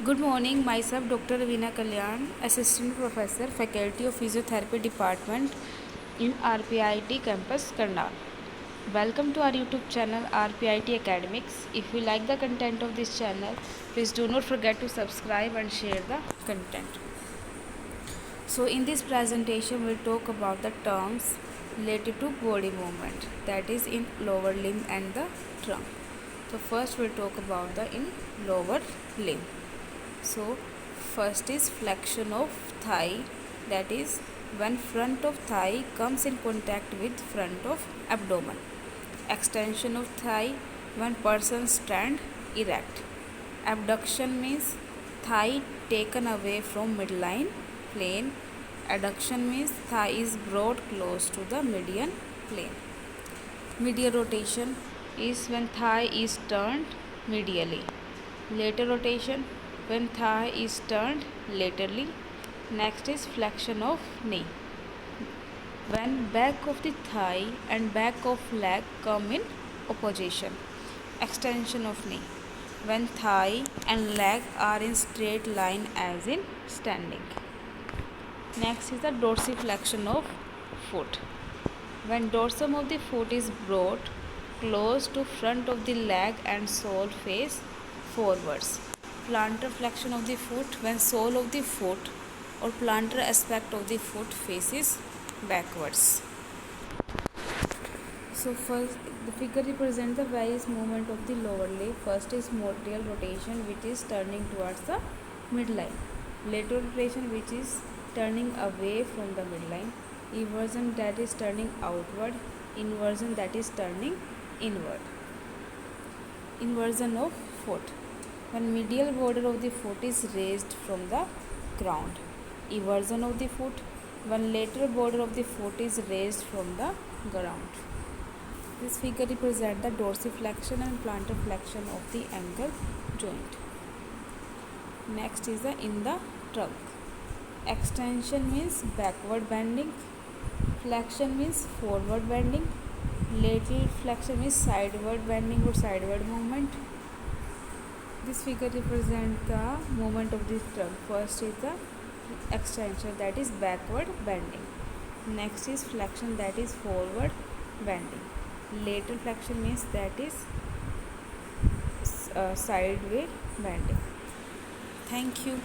Good morning, myself Dr. Ravina Kalyan, Assistant Professor, Faculty of Physiotherapy Department in RPIIT Campus, Karnal. Welcome to our YouTube channel RPIIT Academics. If you like the content of this channel, please do not forget to subscribe and share the content. So in this presentation, we'll talk about the terms related to body movement, that is in lower limb and the trunk. So first we'll talk about the in lower limb. So first is flexion of thigh, that is when front of thigh comes in contact with front of abdomen. Extension of thigh when person stand erect. Abduction means thigh taken away from midline plane. Adduction means thigh is brought close to the median plane. Medial rotation is when thigh is turned medially. Lateral rotation when thigh is turned laterally. Next is flexion of knee, when back of the thigh and back of leg come in opposition. Extension of knee, when thigh and leg are in straight line as in standing. Next is the dorsiflexion of foot, when dorsum of the foot is brought close to front of the leg and sole face forwards. Plantar flexion of the foot, when sole of the foot or plantar aspect of the foot faces backwards. So first the figure represents the various movement of the lower leg. First is medial rotation, which is turning towards the midline. Lateral rotation, which is turning away from the midline. Eversion, that is turning outward. Inversion, that is turning inward. Inversion of foot, when medial border of the foot is raised from the ground. Eversion of the foot, when lateral border of the foot is raised from the ground. This figure represents the dorsiflexion and plantar flexion of the ankle joint. Next is the in the trunk. Extension means backward bending. Flexion means forward bending. Lateral flexion means sideward bending or sideward movement. This figure represents the movement of the trunk. First is the extension, that is backward bending. Next is flexion, that is forward bending. Lateral flexion means that is sideway bending. Thank you.